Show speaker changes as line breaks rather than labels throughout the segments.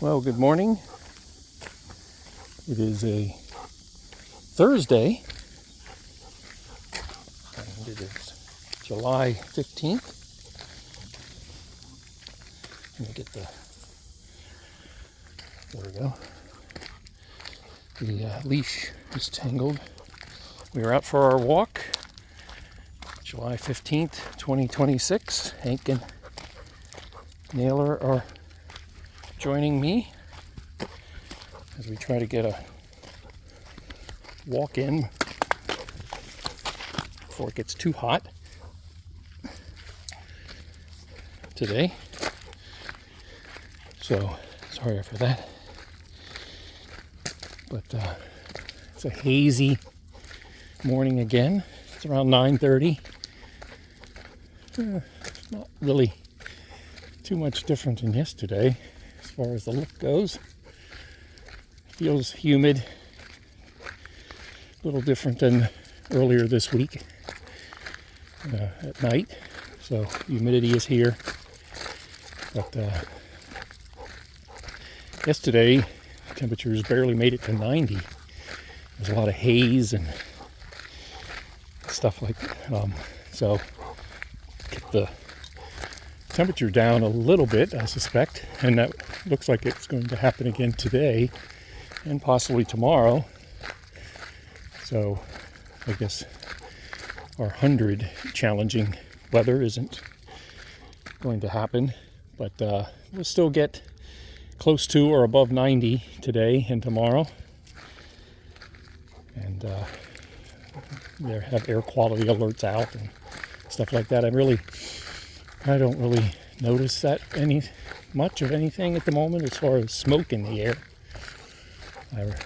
Well, good morning. It is a Thursday, and it is July 15th. Let me get there we go. The leash is tangled. We are out for our walk, July 15th, 2026. Hank and Naylor are joining me as we try to get a walk in before it gets too hot today. So sorry for that. But it's a hazy morning again. It's around 9:30. Not really too much different than yesterday as far as the look goes. Feels humid, a little different than earlier this week at night. So humidity is here. But yesterday, temperatures barely made it to 90. There's a lot of haze and stuff like that. So get the temperature down a little bit, I suspect, and that looks like it's going to happen again today and possibly tomorrow. So I guess our 100 challenging weather isn't going to happen, but we'll still get close to or above 90 today and tomorrow. And they have air quality alerts out and stuff like that. I don't really notice that much of anything at the moment as far as smoke in the air.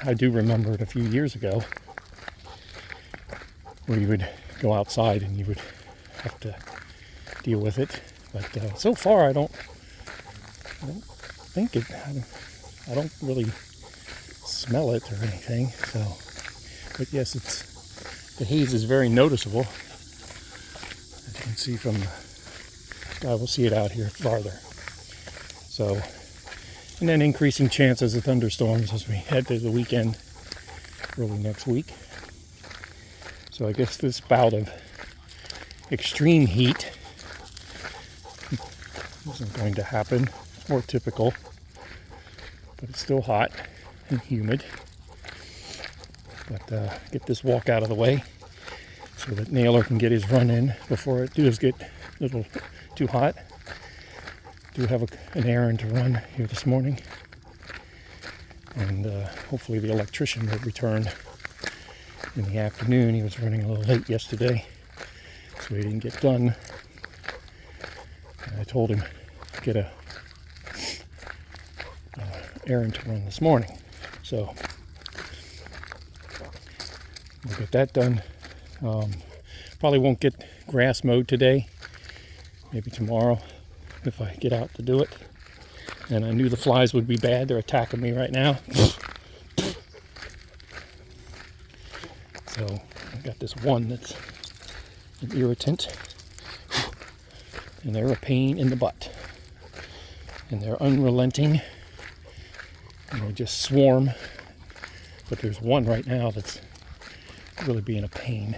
I do remember it a few years ago where you would go outside and you would have to deal with it. But so far I don't think it. I don't really smell it or anything. So, but yes, the haze is very noticeable. As you can see from I will see it out here farther. So, and then increasing chances of thunderstorms as we head to the weekend early next week. So I guess this bout of extreme heat isn't going to happen. It's more typical, but it's still hot and humid. But get this walk out of the way so that Naylor can get his run in before it does get a little too hot. Do have an errand to run here this morning, and hopefully the electrician will return in the afternoon. He was running a little late yesterday, so he didn't get done. And I told him to get a errand to run this morning, so we'll get that done. Probably won't get grass mowed today. Maybe tomorrow if I get out to do it. And I knew the flies would be bad. They're attacking me right now. So I got this one that's an irritant. And they're a pain in the butt. And they're unrelenting. And they just swarm. But there's one right now that's really being a pain.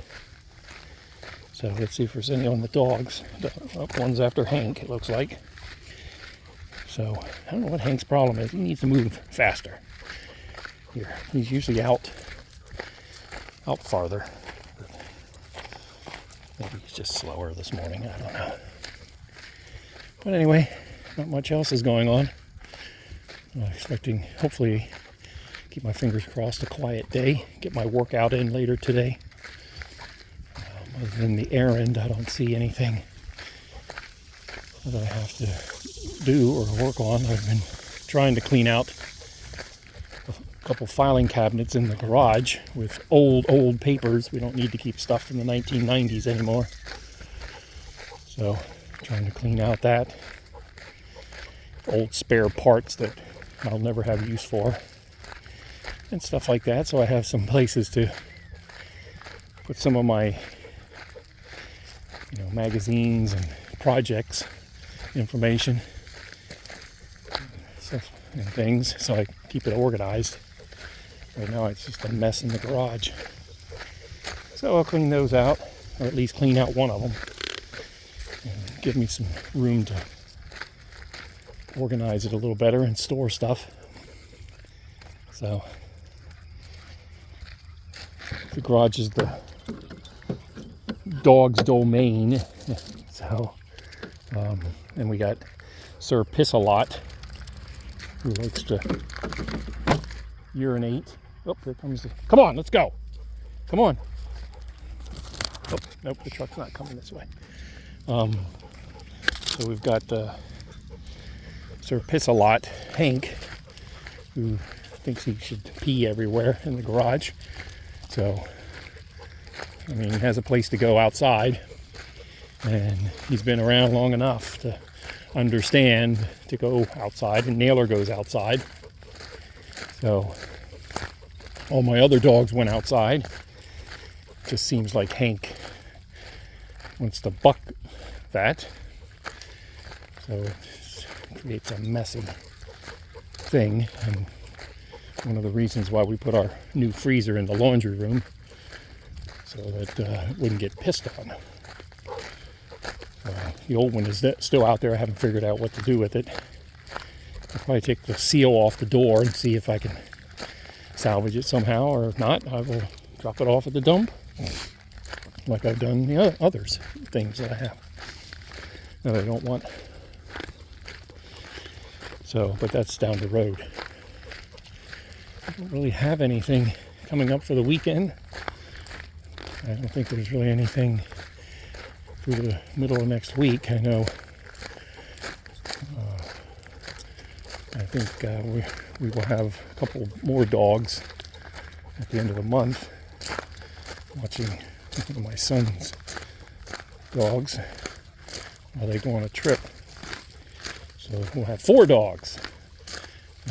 So let's see if there's any on the dogs. The one's after Hank, it looks like. So I don't know what Hank's problem is. He needs to move faster. Here, he's usually out farther. Maybe he's just slower this morning. I don't know. But anyway, not much else is going on. I'm expecting, hopefully, keep my fingers crossed, a quiet day. Get my workout in later today. Other than the errand, I don't see anything that I have to do or work on. I've been trying to clean out a couple filing cabinets in the garage with old papers. We don't need to keep stuff from the 1990s anymore. So, trying to clean out that. Old spare parts that I'll never have use for. And stuff like that. So I have some places to put some of my magazines and projects information. and things, so I keep it organized. Right now it's just a mess in the garage. So I'll clean those out, or at least clean out one of them, and give me some room to organize it a little better and store stuff. So the garage is the dog's domain. So, and we got Sir Piss-a-Lot, who likes to urinate. Oh, there comes the... Come on, let's go. Come on. Oh, nope, the truck's not coming this way. So we've got Sir Piss-a-Lot, Hank, who thinks he should pee everywhere in the garage. So, I mean, he has a place to go outside, and he's been around long enough to understand to go outside, and Nailer goes outside. So all my other dogs went outside. Just seems like Hank wants to buck that. So it creates a messy thing, and one of the reasons why we put our new freezer in the laundry room, so that it wouldn't get pissed on. The old one is still out there. I haven't figured out what to do with it. I'll probably take the seal off the door and see if I can salvage it somehow, or if not, I will drop it off at the dump, like I've done the others things that I have that I don't want. So, but that's down the road. I don't really have anything coming up for the weekend. I don't think there's really anything through the middle of next week. I know I think we will have a couple more dogs at the end of the month. Watching one of my son's dogs while they go on a trip. So we'll have 4 dogs.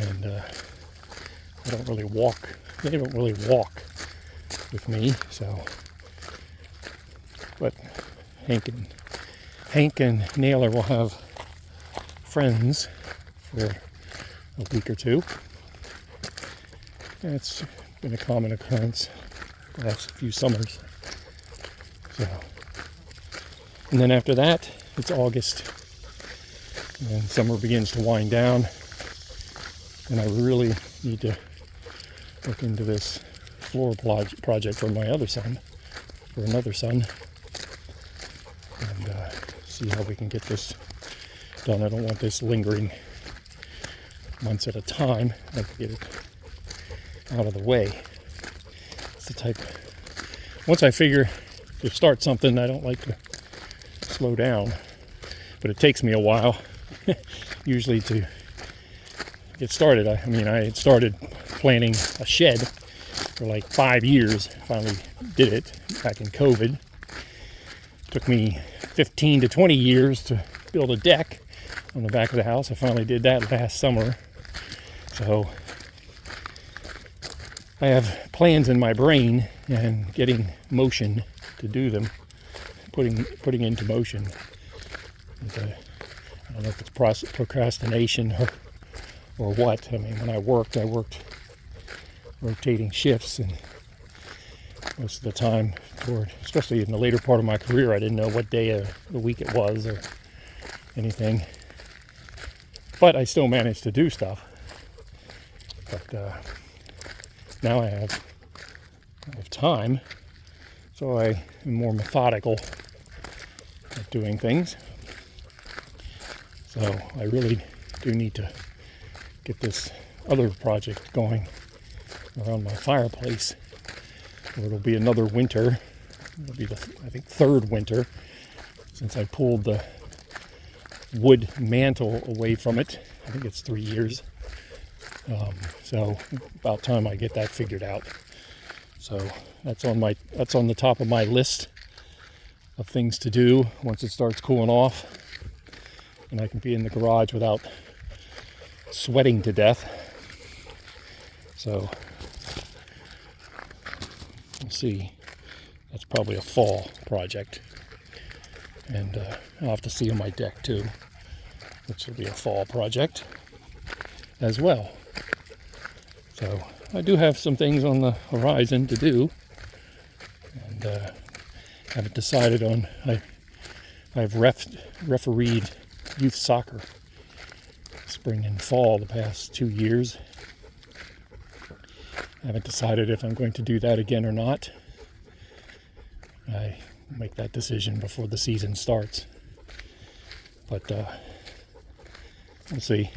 And I don't really walk. They don't really walk with me, so. But Hank and Nailer will have friends for a week or two. And it's been a common occurrence the last few summers. So, and then after that, it's August, and summer begins to wind down. And I really need to look into this floor project for my other son, for another son, and see how we can get this done. I don't want this lingering months at a time. I'd like to get it out of the way. It's the type, once I figure to start something, I don't like to slow down, but it takes me a while usually to get started. I mean, I had started planning a shed for like 5 years. Finally did it back in COVID. Took me 15 to 20 years to build a deck on the back of the house. I finally did that last summer. So I have plans in my brain and getting motion to do them, putting into motion. I don't know if it's procrastination or what. I mean, when I worked rotating shifts, and most of the time, especially in the later part of my career, I didn't know what day of the week it was or anything. But I still managed to do stuff. But now I have time, so I am more methodical at doing things. So I really do need to get this other project going around my fireplace. It'll be another winter. It'll be the, I think, 3rd winter since I pulled the wood mantle away from it. I think it's 3 years. So about time I get that figured out. So that's on the top of my list of things to do once it starts cooling off, and I can be in the garage without sweating to death. So we'll see. That's probably a fall project, and I'll have to see on my deck too, which will be a fall project. as well. So I do have some things on the horizon to do, and haven't decided on. I've refereed youth soccer spring and fall the past 2 years. I haven't decided if I'm going to do that again or not. I make that decision before the season starts. But we'll see.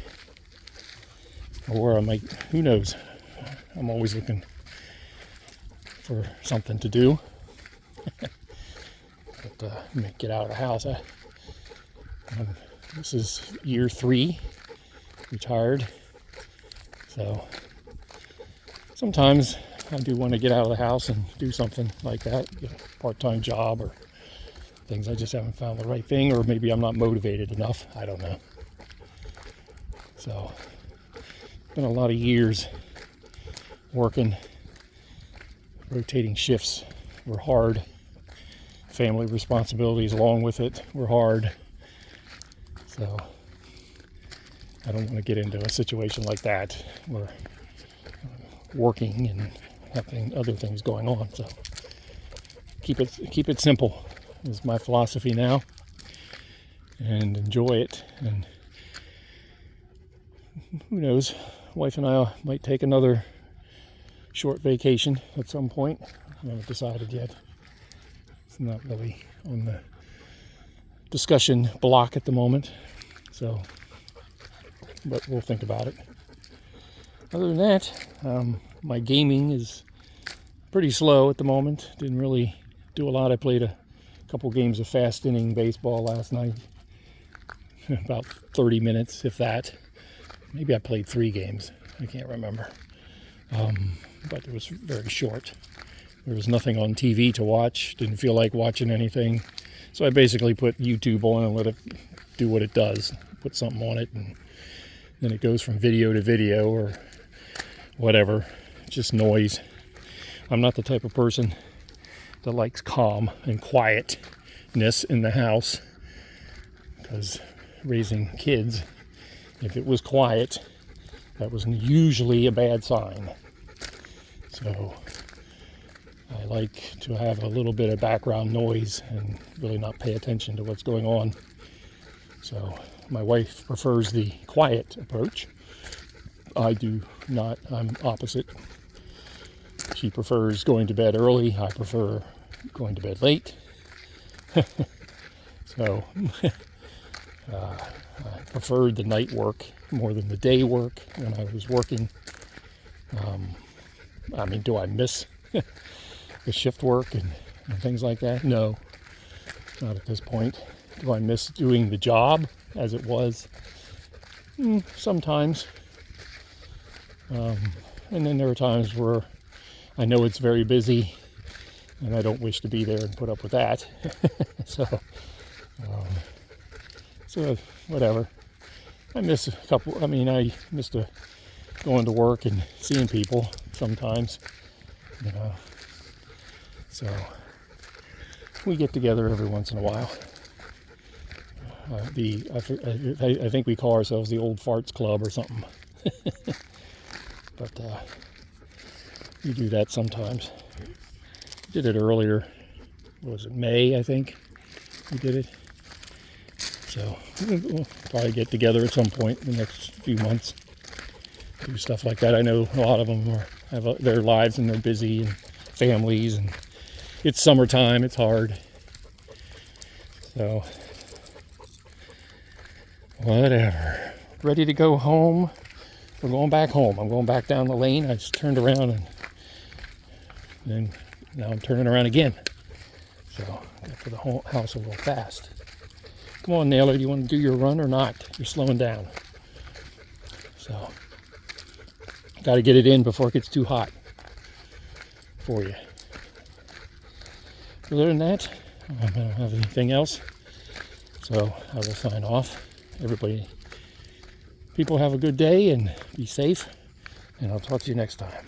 Or I might, who knows? I'm always looking for something to do. But get out of the house. This is year 3, retired. So sometimes I do want to get out of the house and do something like that, get a part-time job or things. I just haven't found the right thing, or maybe I'm not motivated enough. I don't know. So it's been a lot of years working, rotating shifts were hard. Family responsibilities along with it were hard. So I don't want to get into a situation like that where I'm working and having other things going on. So keep it simple is my philosophy now, and enjoy it. And who knows, wife and I might take another short vacation at some point. I haven't decided yet. It's not really on the discussion block at the moment, so, but we'll think about it. Other than that, my gaming is pretty slow at the moment. Didn't really do a lot. I played a couple games of fast inning baseball last night, about 30 minutes, if that. Maybe I played 3 games. I can't remember. But it was very short. There was nothing on TV to watch. Didn't feel like watching anything. So I basically put YouTube on and let it do what it does. Put something on it, and then it goes from video to video or whatever. Just noise. I'm not the type of person that likes calm and quietness in the house, because raising kids, if it was quiet, that was usually a bad sign. So I like to have a little bit of background noise and really not pay attention to what's going on. So my wife prefers the quiet approach. I do not. I'm opposite. She prefers going to bed early. I prefer going to bed late. So I preferred the night work more than the day work when I was working. I mean, do I miss the shift work and things like that? No, not at this point. Do I miss doing the job as it was? Sometimes. And then there are times where I know it's very busy and I don't wish to be there and put up with that. So whatever. I miss a couple. I mean, I miss going to work and seeing people sometimes, you know. So we get together every once in a while. I think we call ourselves the Old Farts Club or something. But we do that sometimes. We did it earlier. What was it, May, I think we did it. So we'll probably get together at some point in the next few months, do stuff like that. I know a lot of them have their lives and they're busy and families, and it's summertime, it's hard. So whatever. Ready to go home. We're going back home. I'm going back down the lane. I just turned around and then now I'm turning around again. So got to the house a little fast. Come on, Naylor, do you want to do your run or not? You're slowing down. So got to get it in before it gets too hot for you. Other than that, I don't have anything else. So I will sign off. People have a good day and be safe. And I'll talk to you next time.